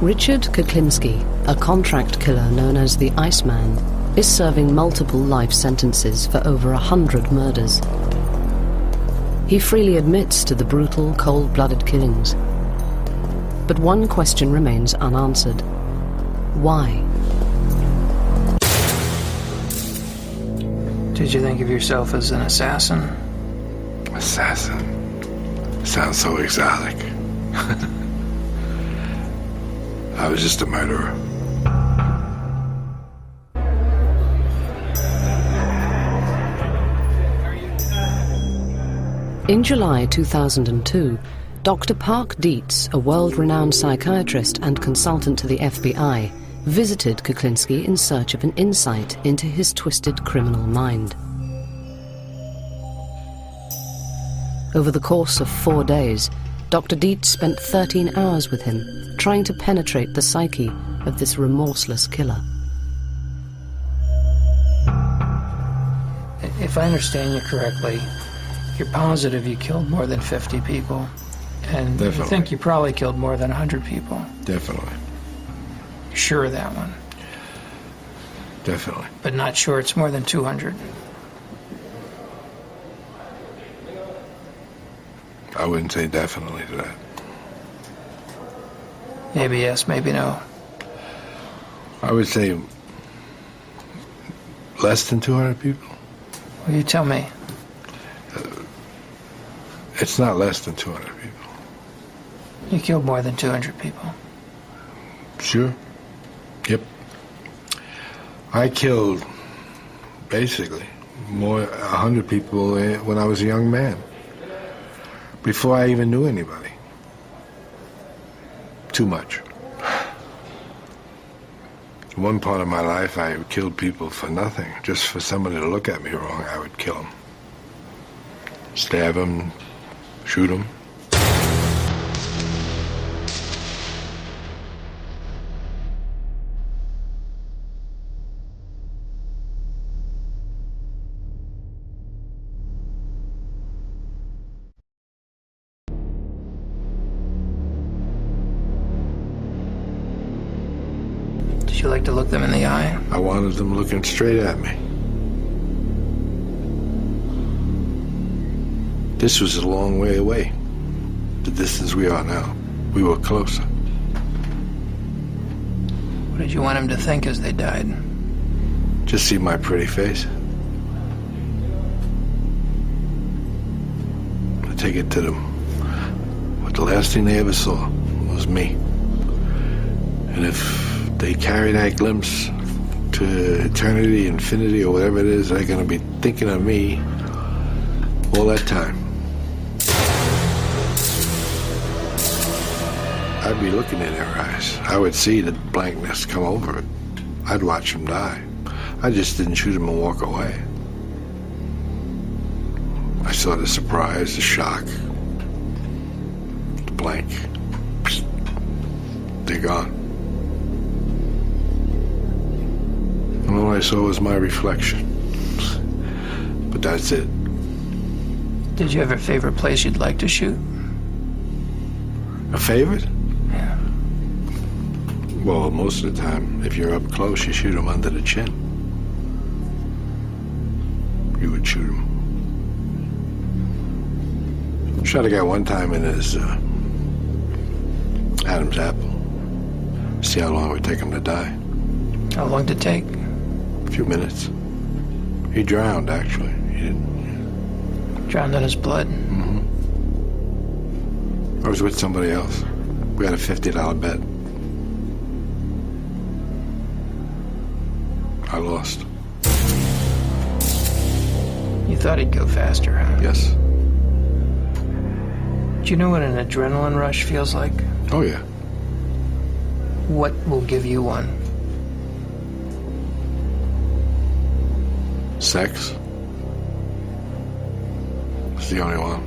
Richard Kuklinski, a contract killer known as the Iceman, is serving multiple life sentences for over 100 murders. He freely admits to the brutal, cold-blooded killings. But one question remains unanswered. Why? Did you think of yourself as an assassin? Assassin? Sounds so exotic. I was just a murderer. In July 2002, Dr. Park Dietz, a world-renowned psychiatrist and consultant to the FBI, visited Kuklinski in search of an insight into his twisted criminal mind. Over the course of 4 days, Dr. Dietz spent 13 hours with him, trying to penetrate the psyche of this remorseless killer. If I understand you correctly, you're positive you killed more than 50 people, and Definitely. you think you probably killed more than 100 people. Definitely. You're sure of that one, Definitely. but not sure it's more than 200. I wouldn't say definitely to that. Maybe yes, maybe no. I would say less than 200 people. Well, you tell me. It's not less than 200 people. You killed more than 200 people. Sure. Yep. I killed, basically, 100 people when I was a young man, before I even knew anybody. Too much. One part of my life, I killed people for nothing. Just for somebody to look at me wrong, I would kill them. Stab them, shoot them. Did you like to look them in the eye? I wanted them looking straight at me. This was a long way away, the distance we are now. We were closer. What did you want them to think as they died? Just see my pretty face. I take it to them. But the last thing they ever saw was me. And if they carry that glimpse to eternity, infinity, or whatever it is, they're going to be thinking of me all that time. I'd be looking in their eyes. I would see the blankness come over it. I'd watch them die. I just didn't shoot them and walk away. I saw the surprise, the shock, the blank. They're gone. And all I saw was my reflection. But that's it. Did you have a favorite place you'd like to shoot? A favorite? Yeah. Well, most of the time, if you're up close, you shoot them under the chin. You would shoot him. Shot a guy one time in his Adam's apple. See how long it would take him to die. How long did it take? A few minutes. He drowned, actually. He didn't. Drowned in his blood. Mm-hmm. I was with somebody else. We had a $50 bet. I lost. You thought he'd go faster, huh? Yes. Do you know what an adrenaline rush feels like? Oh, yeah. What will give you one? Sex. It's the only one.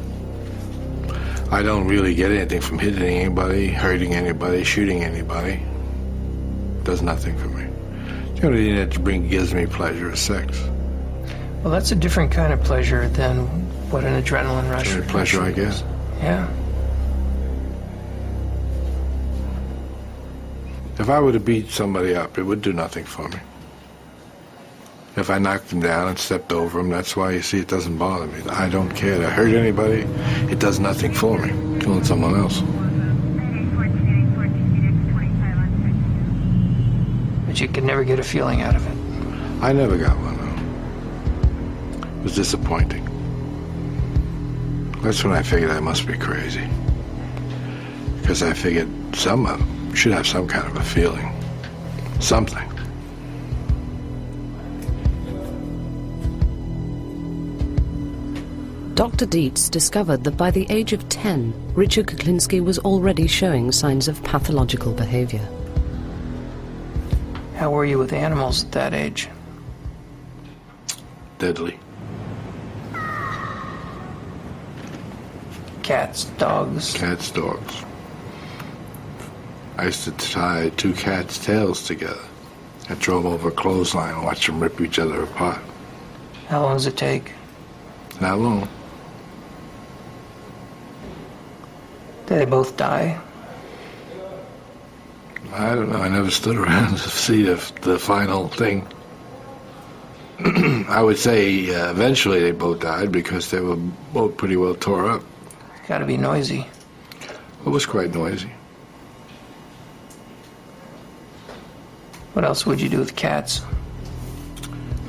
I don't really get anything from hitting anybody, hurting anybody, shooting anybody. It does nothing for me. The only thing that gives me pleasure is sex. Well, that's a different kind of pleasure than what an adrenaline rush The only pleasure I get. Yeah. If I were to beat somebody up, it would do nothing for me. If I knocked him down and stepped over him, that's why you see it doesn't bother me. I don't care to hurt anybody. It does nothing for me. Killing someone else. But you could never get a feeling out of it. I never got one, though. It was disappointing. That's when I figured I must be crazy. Because I figured someone should have some kind of a feeling. Something. Dr. Dietz discovered that by the age of 10, Richard Kuklinski was already showing signs of pathological behavior. How were you with animals at that age? Deadly. Cats, dogs? Cats, dogs. I used to tie two cats' tails together. I drove over a clothesline and watched them rip each other apart. How long does it take? Not long. Did they both die? I don't know. I never stood around to see the final thing. I would say eventually they both died because they were both pretty well tore up. It's got to be noisy. It was quite noisy. What else would you do with cats?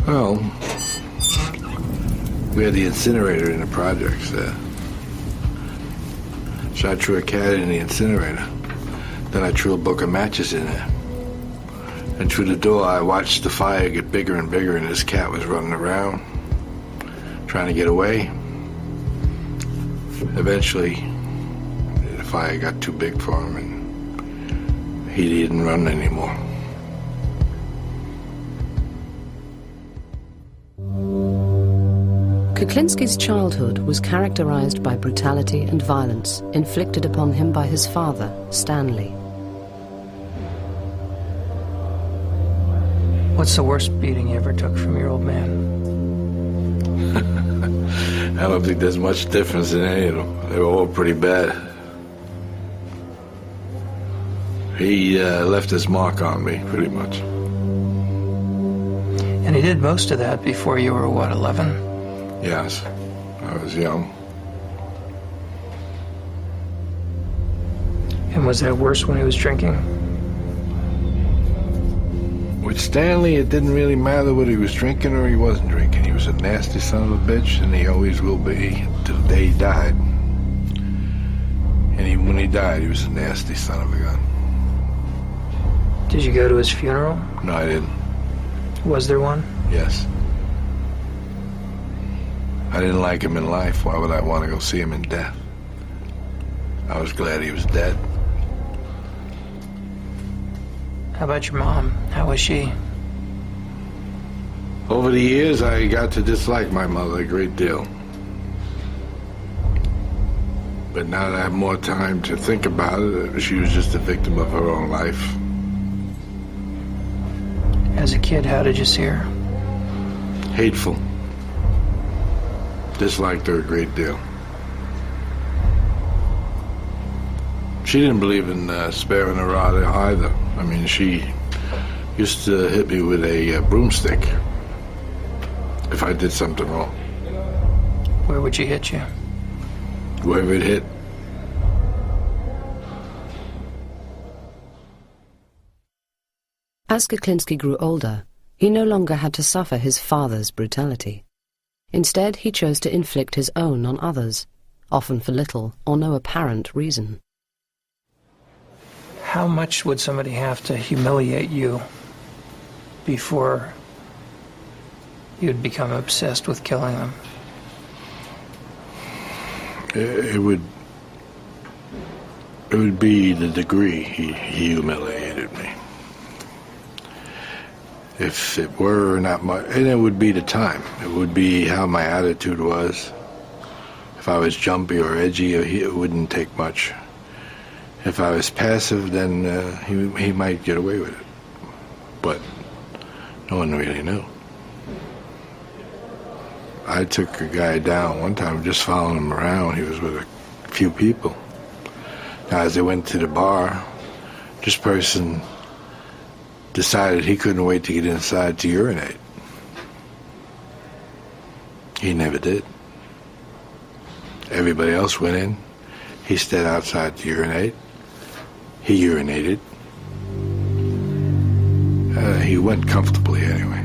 Well, we had the incinerator in the projects there. So I threw a cat in the incinerator. Then I threw a book of matches in there. And through the door, I watched the fire get bigger and bigger, and this cat was running around, trying to get away. Eventually, the fire got too big for him, and he didn't run anymore. Kuklinski's childhood was characterized by brutality and violence inflicted upon him by his father, Stanley. What's the worst beating you ever took from your old man? I don't think there's much difference in any of them. They were all pretty bad. He left his mark on me, pretty much. And he did most of that before you were, what, 11? Yes, I was young. And was that worse when he was drinking? With Stanley, it didn't really matter whether he was drinking or he wasn't drinking. He was a nasty son of a bitch, and he always will be till the day he died. And even when he died, he was a nasty son of a gun. Did you go to his funeral? No, I didn't. Was there one? Yes. I didn't like him in life. Why would I want to go see him in death? I was glad he was dead. How about your mom? How was she? Over the years, I got to dislike my mother a great deal. But now that I have more time to think about it, she was just a victim of her own life. As a kid, how did you see her? Hateful. Disliked her a great deal. She didn't believe in sparing a rod either. I mean, she used to hit me with a broomstick if I did something wrong. Where would she hit you? Whoever it hit. As Kuklinski grew older, he no longer had to suffer his father's brutality. Instead, he chose to inflict his own on others, often for little or no apparent reason. How much would somebody have to humiliate you before you'd become obsessed with killing them? It would be the degree he humiliated me. If it were not much, and it would be the time. It would be how my attitude was. If I was jumpy or edgy, it wouldn't take much. If I was passive, then he might get away with it. But no one really knew. I took a guy down one time, just following him around. He was with a few people. Now, as they went to the bar, this person decided he couldn't wait to get inside to urinate. He never did. Everybody else went in. He stayed outside to urinate. He urinated. He went comfortably anyway.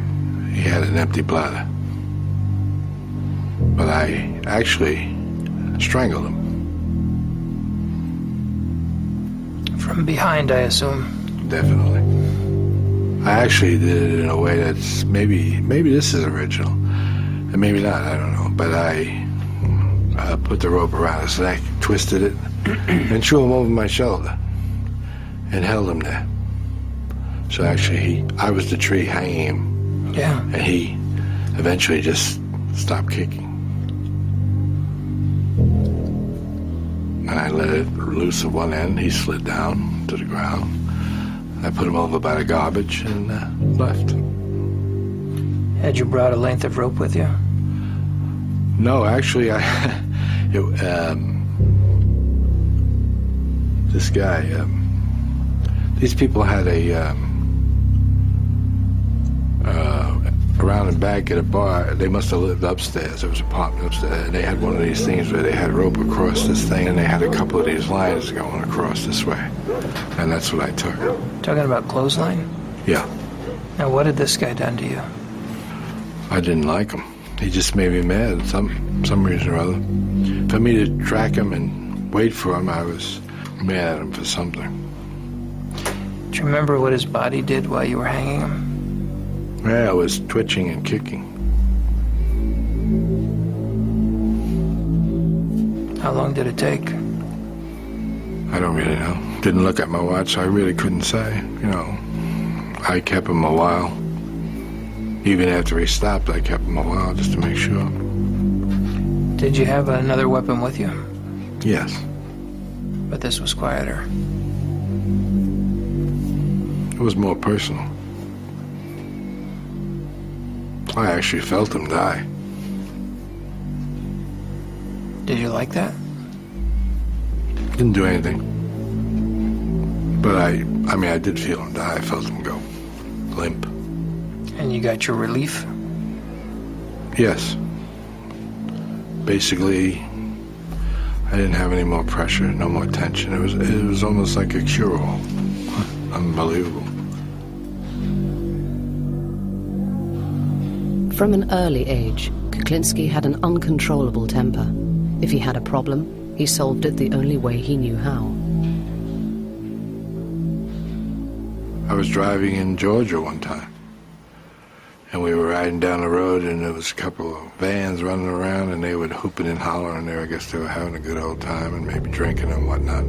He had an empty bladder. But I actually strangled him. From behind, I assume. Definitely. I actually did it in a way that's maybe this is original, and maybe not. I don't know. But I put the rope around his neck, twisted it, and threw him over my shoulder, and held him there. So actually, I was the tree hanging him. Yeah. And he eventually just stopped kicking. And I let it loose at one end. He slid down to the ground. I put him over by the garbage and left. Had you brought a length of rope with you? No, actually, this guy, these people had around and back at a bar. They must have lived upstairs. There was an apartment upstairs, and they had one of these things where they had rope across this thing, and they had a couple of these lines going across this way, and that's what I took. Talking about clothesline? Yeah. Now, what had this guy done to you? I didn't like him. He just made me mad, some reason or other. For me to track him and wait for him, I was mad at him for something. Do you remember what his body did while you were hanging him? Yeah, I was twitching and kicking. How long did it take? I don't really know. Didn't look at my watch, so I really couldn't say. You know, I kept him a while. Even after he stopped, I kept him a while just to make sure. Did you have another weapon with you? Yes. But this was quieter. It was more personal. I actually felt him die. Did you like that? Didn't do anything. But I mean, I did feel him die. I felt him go limp. And you got your relief? Yes. Basically, I didn't have any more pressure, no more tension. It was almost like a cure-all. Unbelievable. From an early age, Kuklinski had an uncontrollable temper. If he had a problem, he solved it the only way he knew how. I was driving in Georgia one time, and we were riding down the road, and there was a couple of vans running around, and they were hooping and hollering there. I guess they were having a good old time and maybe drinking and whatnot.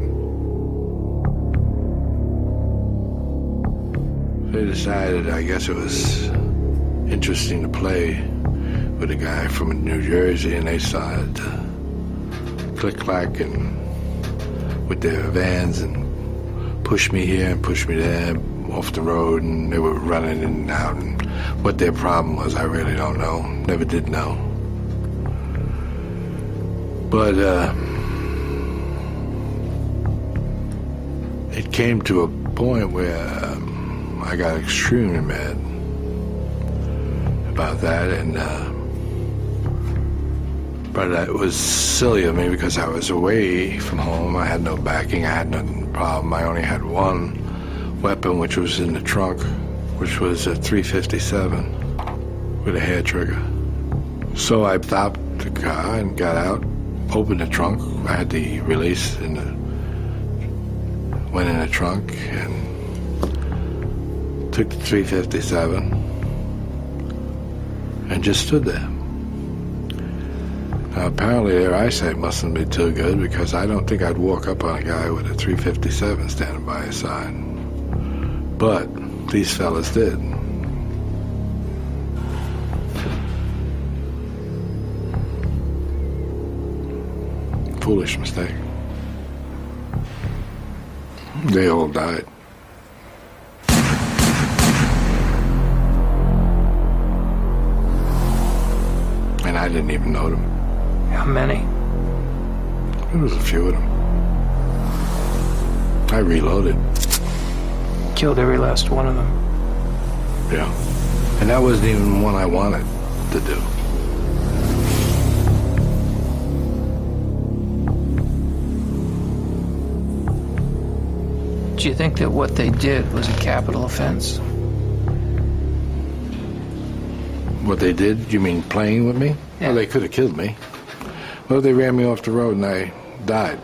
They decided, I guess it was interesting to play with a guy from New Jersey, and they started to click-clack and with their vans and push me here and push me there off the road, and they were running in and out, and what their problem was, I really don't know. Never did know. But it came to a point where I got extremely mad about that, and but it was silly of me because I was away from home. I had no backing. I had no problem. I only had one weapon, which was in the trunk, which was a .357 with a hair trigger. So I stopped the car and got out, opened the trunk. I had the release went in the trunk and took the .357 and just stood there. Now, apparently their eyesight mustn't be too good, because I don't think I'd walk up on a guy with a .357 standing by his side. But these fellas did. Foolish mistake. They all died. And I didn't even know them. How many? There was a few of them. I reloaded. Killed every last one of them. Yeah. And that wasn't even one I wanted to do. Do you think that what they did was a capital offense? What they did? You mean playing with me? Yeah. Well, they could have killed me. Well, they ran me off the road and I died.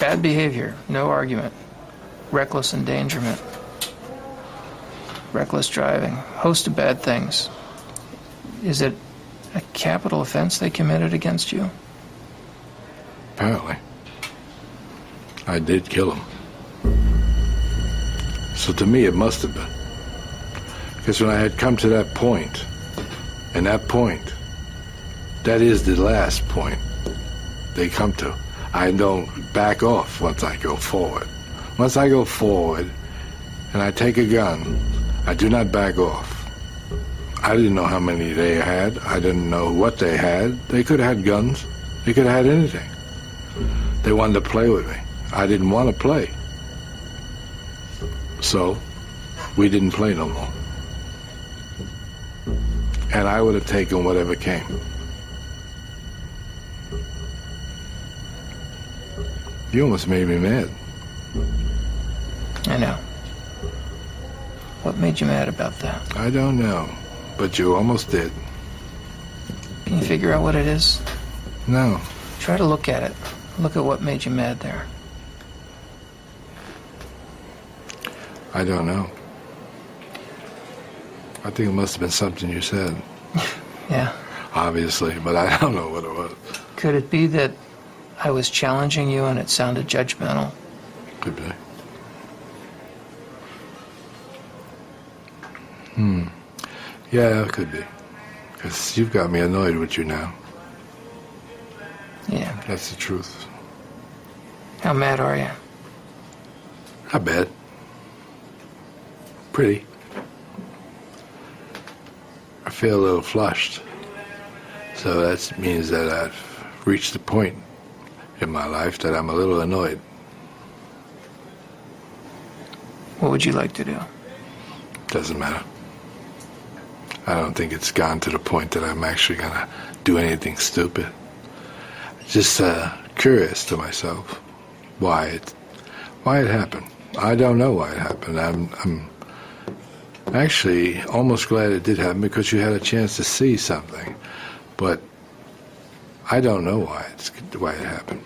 Bad behavior, no argument. Reckless endangerment. Reckless driving. Host of bad things. Is it a capital offense they committed against you? Apparently. I did kill him. So to me, it must have been. Because when I had come to that point, and that point, that is the last point they come to. I don't back off once I go forward. Once I go forward and I take a gun, I do not back off. I didn't know how many they had. I didn't know what they had. They could have had guns. They could have had anything. They wanted to play with me. I didn't want to play. So, we didn't play no more. And I would have taken whatever came. You almost made me mad. I know. What made you mad about that? I don't know, but you almost did. Can you figure out what it is? No. Try to look at it. Look at what made you mad there. I don't know. I think it must have been something you said. Yeah. Obviously, but I don't know what it was. Could it be that I was challenging you and it sounded judgmental? Could be. Yeah, it could be. Because you've got me annoyed with you now. Yeah. That's the truth. How mad are you? Not bad. Pretty. I feel a little flushed. So that means that I've reached a point in my life that I'm a little annoyed. What would you like to do? Doesn't matter. I don't think it's gone to the point that I'm actually going to do anything stupid. Just curious to myself why it happened. I don't know why it happened. I'm actually almost glad it did happen because you had a chance to see something. But I don't know why it happened.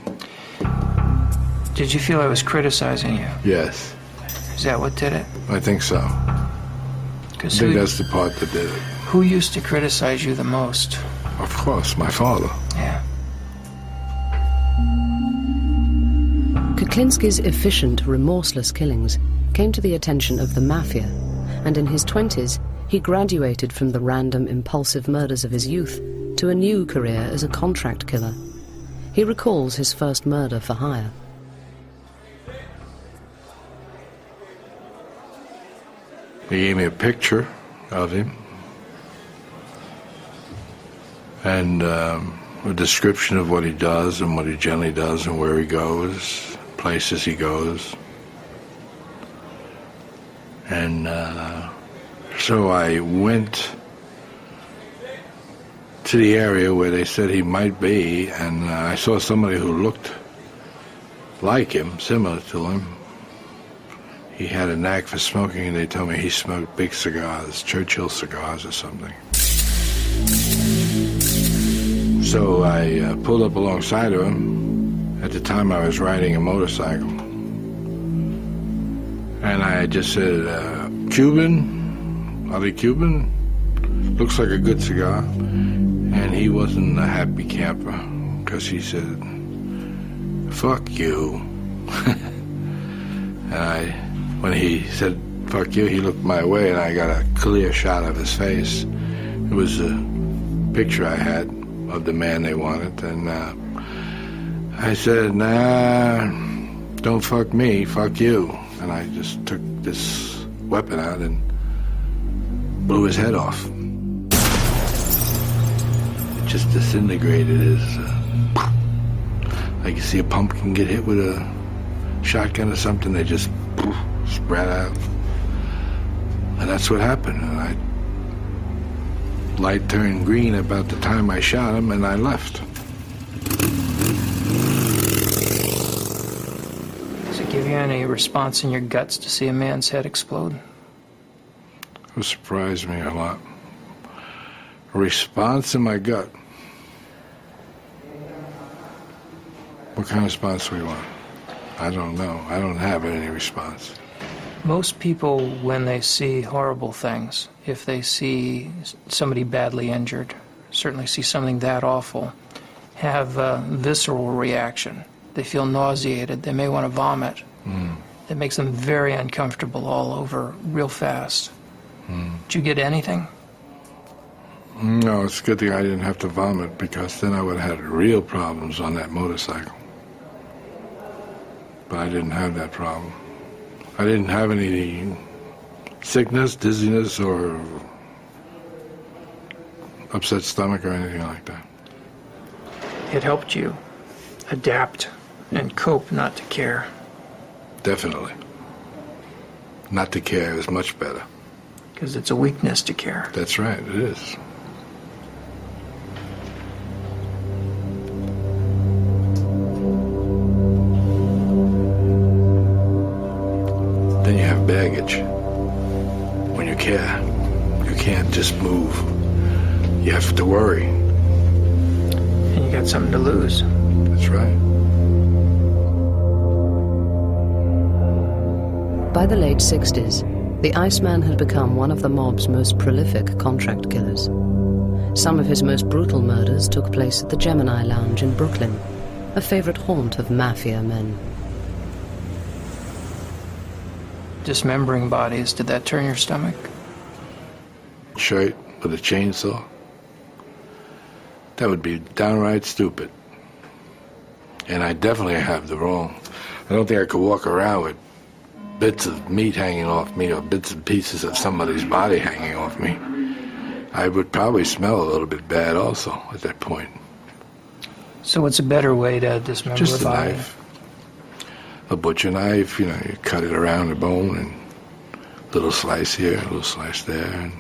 Did you feel I was criticizing you? Yes. Is that what did it? I think so. I 'Cause think that's the part that did it. who used to criticize you the most? Of course, my father. Yeah. Kuklinski's efficient, remorseless killings came to the attention of the mafia, and in his 20s, he graduated from the random, impulsive murders of his youth to a new career as a contract killer. He recalls his first murder for hire. He gave me a picture of him and a description of what he does and what he generally does and where he goes, places he goes. And so I went to the area where they said he might be, and I saw somebody who looked like him, similar to him. He had a knack for smoking, and they told me he smoked big cigars, Churchill cigars or something. So I pulled up alongside of him. At the time I was riding a motorcycle. And I just said, Cuban? Are they Cuban? Looks like a good cigar. And he wasn't a happy camper, because he said, fuck you. And when he said, fuck you, he looked my way, and I got a clear shot of his face. It was a picture I had of the man they wanted, and I said, nah, don't fuck me, fuck you. And I just took this weapon out and blew his head off. It just disintegrated his, like you see a pumpkin get hit with a shotgun or something, they just spread out. And that's what happened. And light turned green about the time I shot him, and I left. Does it give you any response in your guts to see a man's head explode? It surprised me a lot. A response in my gut. What kind of response do we want? I don't know. I don't have any response. Most people, when they see horrible things, if they see somebody badly injured, certainly see something that awful, have a visceral reaction. They feel nauseated. They may want to vomit. It makes them very uncomfortable all over real fast. Did you get anything? No, it's a good thing I didn't have to vomit, because then I would have had real problems on that motorcycle. But I didn't have that problem. I didn't have any sickness, dizziness, or upset stomach or anything like that. It helped you adapt and cope, not to care. Definitely. Not to care is much better. Because it's a weakness to care. That's right, it is. Then you have baggage. When you care, you can't just move. You have to worry. And you got something to lose. That's right. By the late 60s, the Iceman had become one of the mob's most prolific contract killers. Some of his most brutal murders took place at the Gemini Lounge in Brooklyn, a favorite haunt of mafia men. Dismembering bodies, did that turn your stomach? Shirt with a chainsaw. That would be downright stupid. And I definitely have the wrong. I don't think I could walk around with bits of meat hanging off me or bits and pieces of somebody's body hanging off me. I would probably smell a little bit bad also at that point. So what's a better way to dismember Just a a body? knife. A butcher knife, you cut it around the bone and a little slice here, a little slice there, and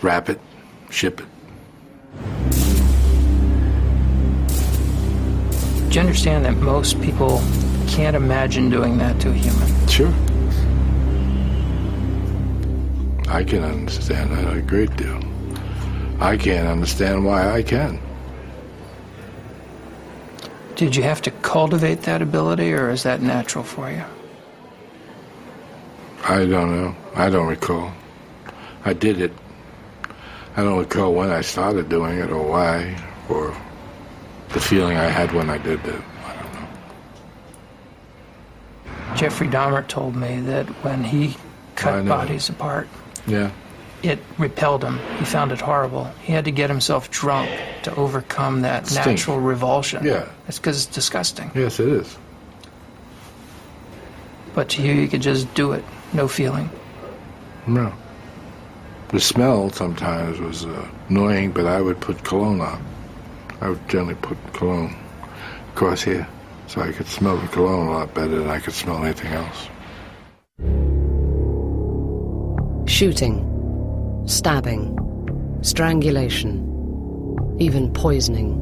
wrap it, ship it. Do you understand that most people can't imagine doing that to a human? Sure. I can understand that a great deal. I can't understand why I can. Did you have to cultivate that ability, or is that natural for you? I don't know. I don't recall. I did it. I don't recall when I started doing it or why, or the feeling I had when I did it. I don't know. Jeffrey Dahmer told me that when he cut bodies apart, Yeah. it repelled him. He found it horrible. He had to get himself drunk to overcome that Stink. natural revulsion. Yeah. It's because it's disgusting. Yes, it is. But to you could just do it, no feeling. No. The smell sometimes was annoying, but I would put cologne on. I would generally put cologne across here, so I could smell the cologne a lot better than I could smell anything else. Shooting, stabbing, strangulation, even poisoning,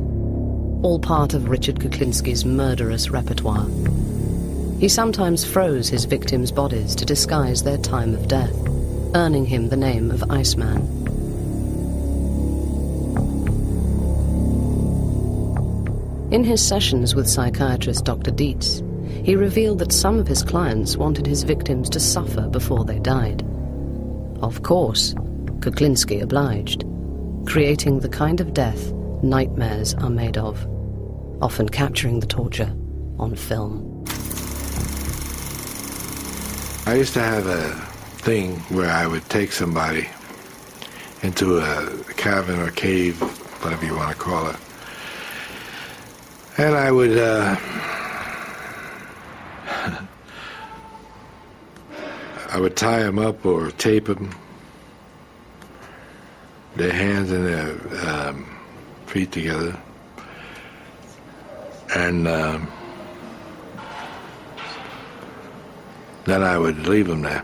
all part of Richard Kuklinski's murderous repertoire. He sometimes froze his victims' bodies to disguise their time of death, earning him the name of Iceman. In his sessions with psychiatrist Dr. Dietz, he revealed that some of his clients wanted his victims to suffer before they died. Of course, Kuklinski obliged, creating the kind of death nightmares are made of, often capturing the torture on film. I used to have a thing where I would take somebody into a cabin or cave, whatever you want to call it, and I would tie them up or tape them, their hands and their feet together, and then I would leave them there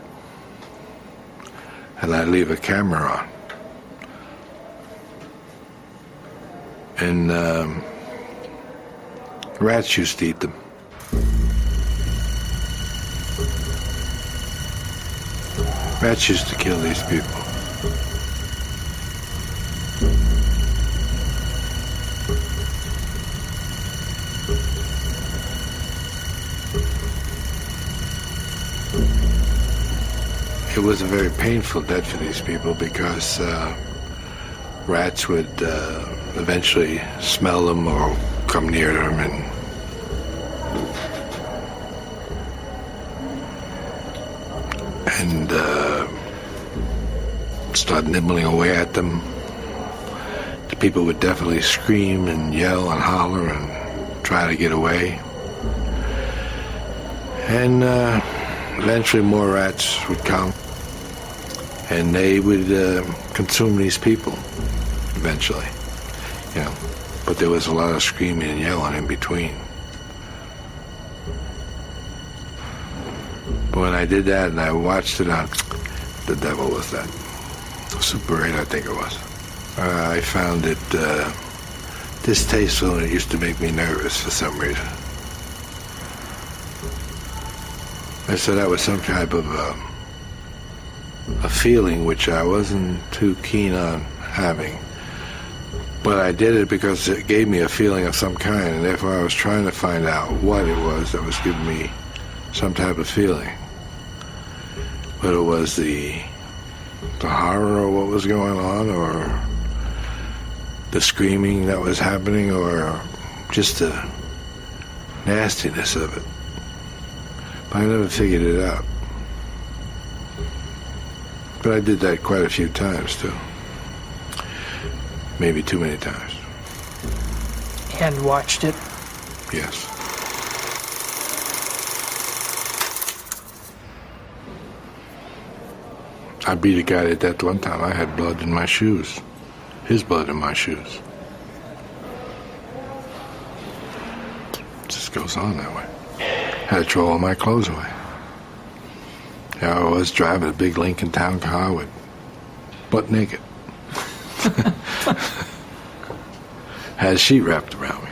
and I'd leave a camera on. And rats used to eat them. Rats used to kill these people. It was a very painful death for these people because rats would eventually smell them or come near them and start nibbling away at them. The people would definitely scream and yell and holler and try to get away. And eventually more rats would come, and they would consume these people eventually, you know. But there was a lot of screaming and yelling in between. But when I did that and I watched it on, the devil was that, Super 8, I think it was. I found it distasteful, and it used to make me nervous for some reason. And so that was some type of a feeling which I wasn't too keen on having. But I did it because it gave me a feeling of some kind, and therefore I was trying to find out what it was that was giving me some type of feeling. Whether it was the horror of what was going on, or the screaming that was happening, or just the nastiness of it. But I never figured it out. But I did that quite a few times, too. Maybe too many times. And watched it? Yes. I beat a guy to death one time. I had blood in my shoes. His blood in my shoes. It just goes on that way. Had to throw all my clothes away. Yeah, I was driving a big Lincoln Town car with butt naked. Had a sheet wrapped around me.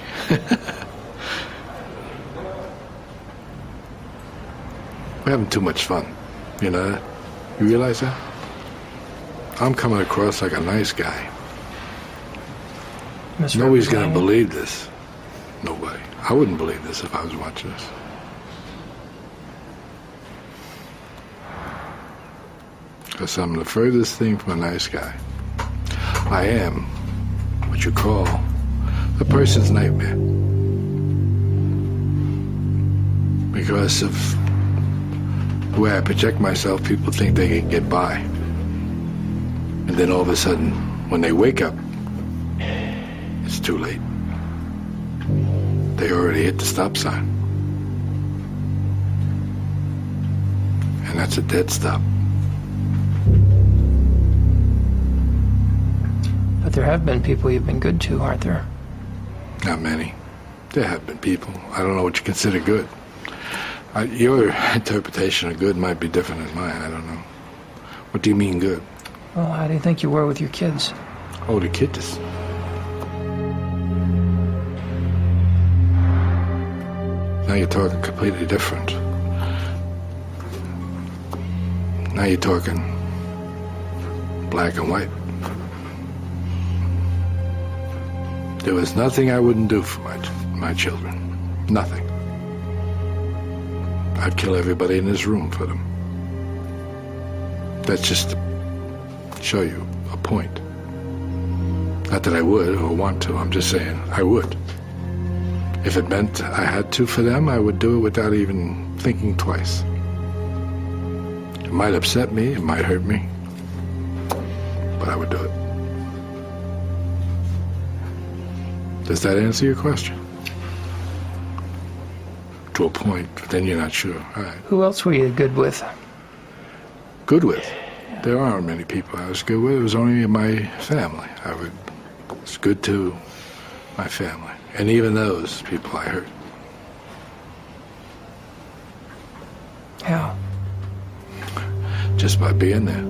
We're having too much fun, you know that? You realize that? I'm coming across like a nice guy. Nobody's going to believe this. Nobody. I wouldn't believe this if I was watching this. Because I'm the furthest thing from a nice guy. I am what you call a person's nightmare. Because of the way I project myself, people think they can get by. And then all of a sudden, when they wake up, it's too late. They already hit the stop sign. And that's a dead stop. But there have been people you've been good to, aren't there? Not many. There have been people. I don't know what you consider good. Your interpretation of good might be different than mine. I don't know. What do you mean good? Well, how do you think you were with your kids? Oh, the kids. Now you're talking completely different. Now you're talking black and white. There was nothing I wouldn't do for my children. Nothing. I'd kill everybody in this room for them. That's just to show you a point. Not that I would or want to, I'm just saying I would. If it meant I had to for them, I would do it without even thinking twice. It might upset me, it might hurt me, but I would do it. Does that answer your question? To a point, but then you're not sure. All right. Who else were you good with? Good with? There aren't many people I was good with. It was only my family. I was good to my family. And even those people I hurt. How? Just by being there.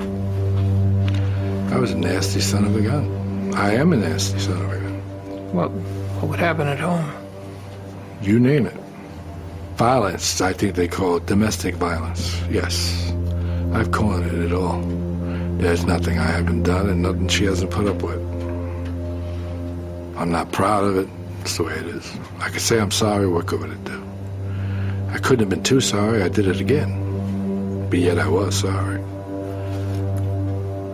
I was a nasty son of a gun. I am a nasty son of a gun. What would happen at home? You name it. Violence, I think they call it domestic violence. Yes, I've cornered it all. There's nothing I haven't done and nothing she hasn't put up with. I'm not proud of it. It's the way it is. I could say I'm sorry, what good would it do? I couldn't have been too sorry, I did it again. But yet I was sorry.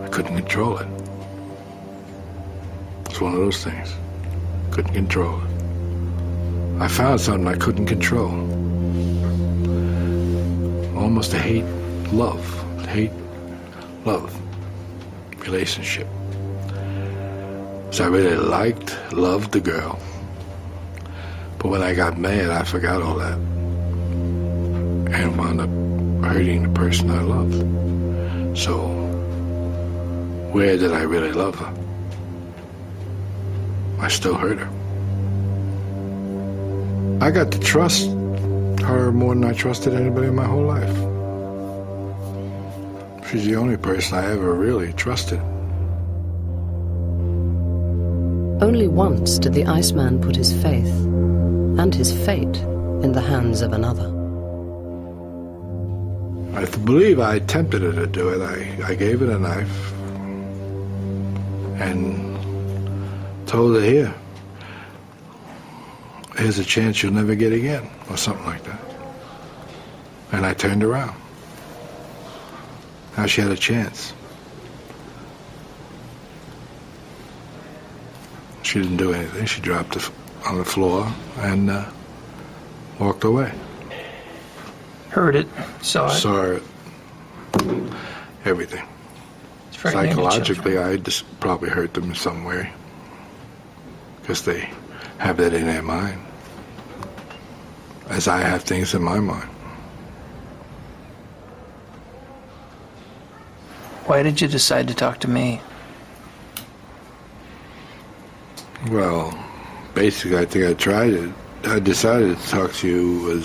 I couldn't control it. It's one of those things. Couldn't control it. I found something I couldn't control. Almost a hate-love relationship. So I really loved the girl. But when I got mad, I forgot all that. And wound up hurting the person I loved. So, where did I really love her? I still hurt her. I got to trust her more than I trusted anybody in my whole life. She's the only person I ever really trusted. Only once did the Iceman put his faith and his fate in the hands of another. I believe I tempted her to do it. I gave her a knife and told her, here's a chance you'll never get again, or something like that. And I turned around. Now she had a chance. She didn't do anything. She dropped it on the floor and walked away. Heard it, saw it. Saw it. Everything. It's frightening to Psychologically, I just probably hurt them in some way. Because they have that in their mind. As I have things in my mind. Why did you decide to talk to me? Well, basically, I think I decided to talk to you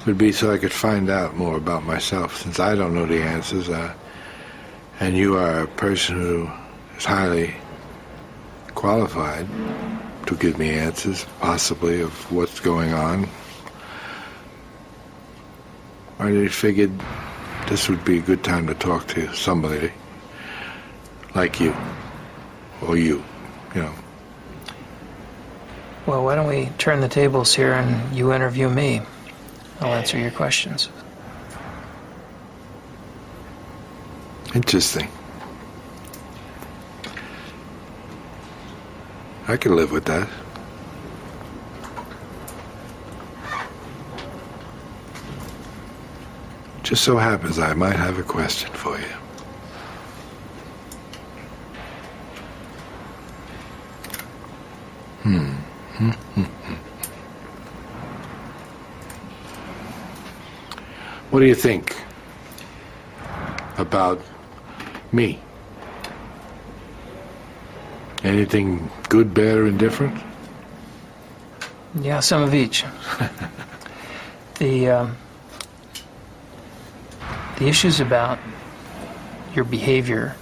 would be so I could find out more about myself, since I don't know the answers, and you are a person who is highly qualified to give me answers, possibly, of what's going on. I figured this would be a good time to talk to somebody like you, or you know. Well, why don't we turn the tables here and you interview me? I'll answer your questions. Interesting. I can live with that. Just so happens I might have a question for you. What do you think about me? Anything good, bad, or indifferent? Yeah, some of each. The issues about your behavior,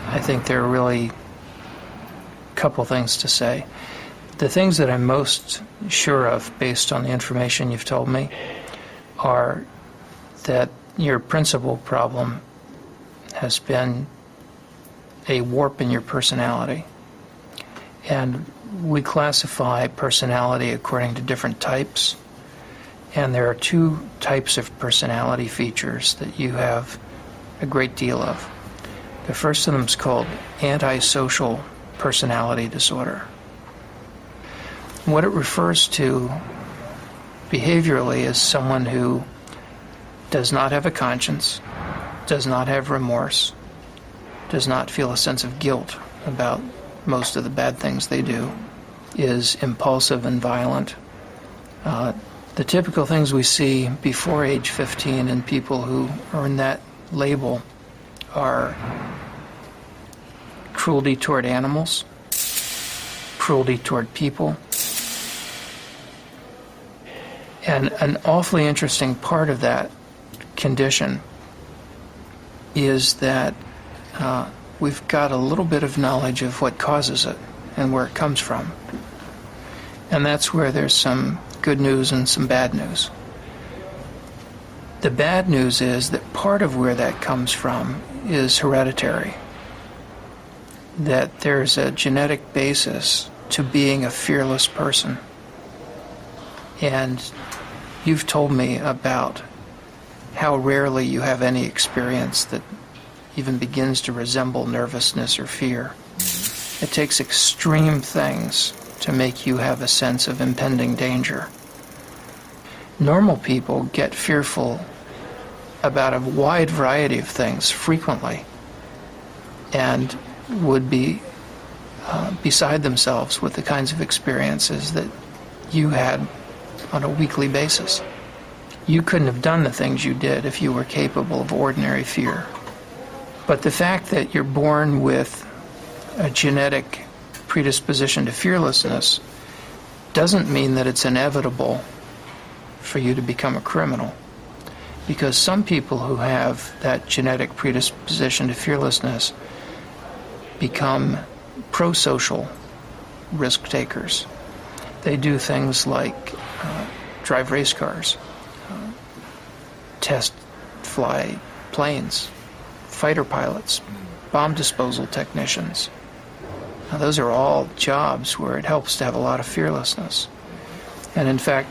I think there are really a couple things to say. The things that I'm most sure of, based on the information you've told me, are that your principal problem has been a warp in your personality. And we classify personality according to different types. And there are two types of personality features that you have a great deal of. The first of them is called antisocial personality disorder. What it refers to behaviorally is someone who does not have a conscience, does not have remorse, does not feel a sense of guilt about most of the bad things they do, is impulsive and violent. The typical things we see before age 15 in people who earn that label are cruelty toward animals, cruelty toward people. And an awfully interesting part of that condition is that we've got a little bit of knowledge of what causes it and where it comes from. And that's where there's some good news and some bad news. The bad news is that part of where that comes from is hereditary. That there's a genetic basis to being a fearless person. And you've told me about how rarely you have any experience that even begins to resemble nervousness or fear. It takes extreme things to make you have a sense of impending danger. Normal people get fearful about a wide variety of things frequently and would be beside themselves with the kinds of experiences that you had on a weekly basis. You couldn't have done the things you did if you were capable of ordinary fear. But the fact that you're born with a genetic predisposition to fearlessness doesn't mean that it's inevitable for you to become a criminal. Because some people who have that genetic predisposition to fearlessness become pro-social risk takers. They do things like drive race cars, test fly planes, fighter pilots, bomb disposal technicians. Now, those are all jobs where it helps to have a lot of fearlessness. And in fact,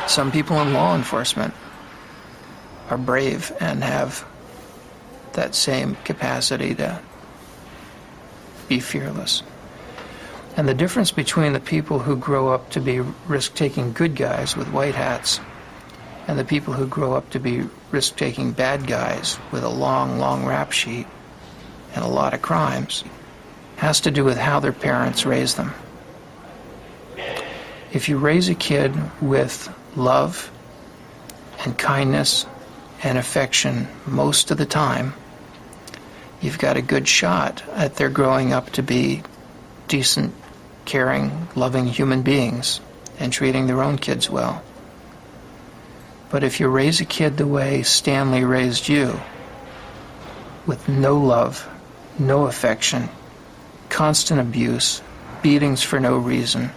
some people in law enforcement are brave and have that same capacity to be fearless. And the difference between the people who grow up to be risk-taking good guys with white hats and the people who grow up to be risk-taking bad guys with a long, long rap sheet and a lot of crimes has to do with how their parents raise them. If you raise a kid with love and kindness and affection most of the time, you've got a good shot at their growing up to be decent, caring, loving human beings and treating their own kids well. But if you raise a kid the way Stanley raised you, with no love, no affection, constant abuse, beatings for no reason,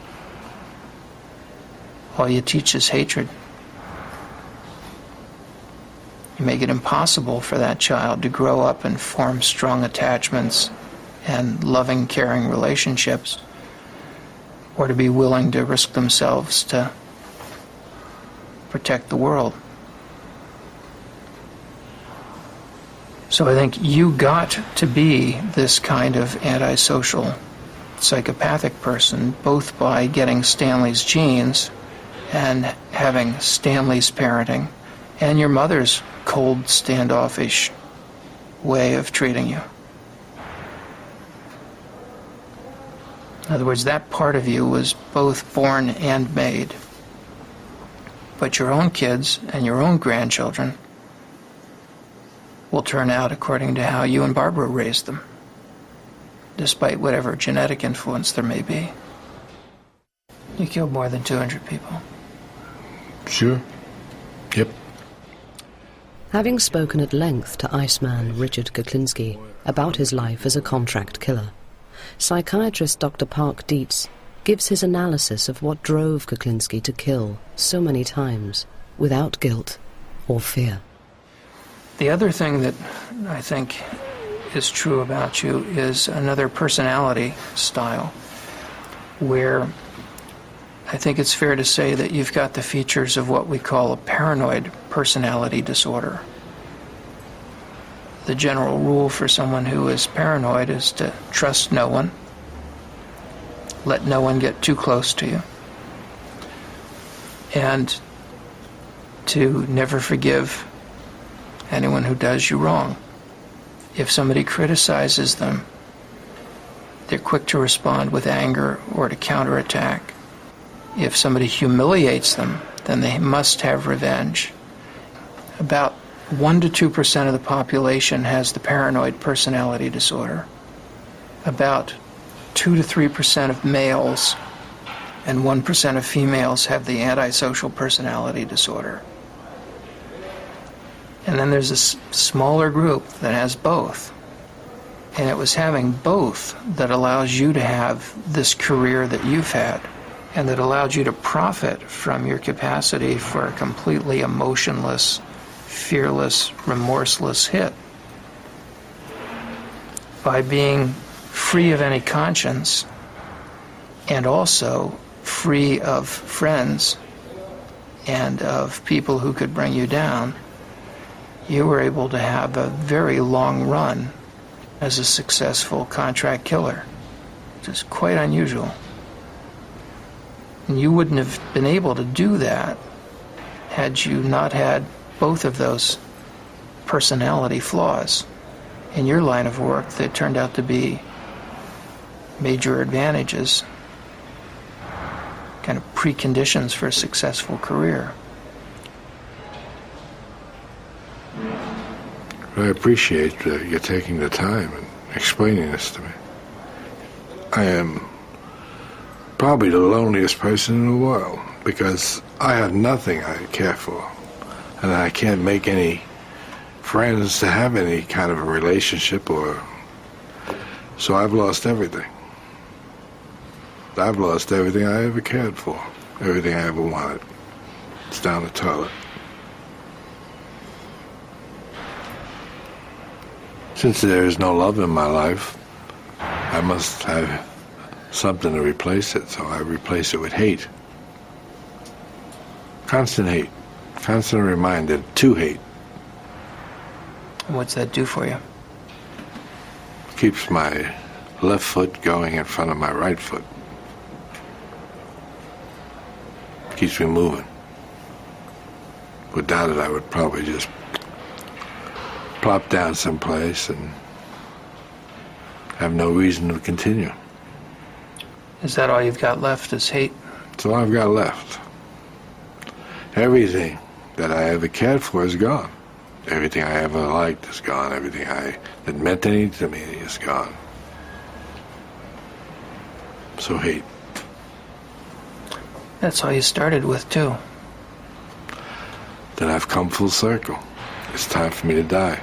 all you teach is hatred. You make it impossible for that child to grow up and form strong attachments and loving, caring relationships, or to be willing to risk themselves to protect the world. So I think you got to be this kind of antisocial, psychopathic person, both by getting Stanley's genes and having Stanley's parenting and your mother's cold, standoffish way of treating you. In other words, that part of you was both born and made. But your own kids and your own grandchildren will turn out according to how you and Barbara raised them, despite whatever genetic influence there may be. You killed more than 200 people. Sure. Yep. Having spoken at length to Iceman Richard Kuklinski about his life as a contract killer, psychiatrist Dr. Park Dietz gives his analysis of what drove Kuklinski to kill so many times without guilt or fear. The other thing that I think is true about you is another personality style, where I think it's fair to say that you've got the features of what we call a paranoid personality disorder. The general rule for someone who is paranoid is to trust no one, let no one get too close to you, and to never forgive anyone who does you wrong. If somebody criticizes them, they're quick to respond with anger or to counterattack. If somebody humiliates them, then they must have revenge. About 1 to 2% of the population has the paranoid personality disorder. About 2 to 3% of males and 1% of females have the antisocial personality disorder. And then there's a smaller group that has both. And it was having both that allows you to have this career that you've had, and that allowed you to profit from your capacity for a completely emotionless, fearless, remorseless hit. By being free of any conscience, and also free of friends and of people who could bring you down, you were able to have a very long run as a successful contract killer, which is quite unusual. And you wouldn't have been able to do that had you not had both of those personality flaws in your line of work that turned out to be major advantages, kind of preconditions for a successful career. I appreciate you taking the time and explaining this to me. I am probably the loneliest person in the world because I have nothing I care for, and I can't make any friends to have any kind of a relationship, or so I've lost everything. I've lost everything I ever cared for, everything I ever wanted. It's down the toilet. Since there is no love in my life, I must have something to replace it, so I replace it with hate. Constant hate. Constant reminder to hate. And what's that do for you? Keeps my left foot going in front of my right foot. Keeps me moving. Without it, I would probably just plop down someplace and have no reason to continue. Is that all you've got left is hate? That's all I've got left. Everything that I ever cared for is gone. Everything I ever liked is gone. Everything that meant anything to me is gone. So hate. That's all you started with, too. Then I've come full circle. It's time for me to die.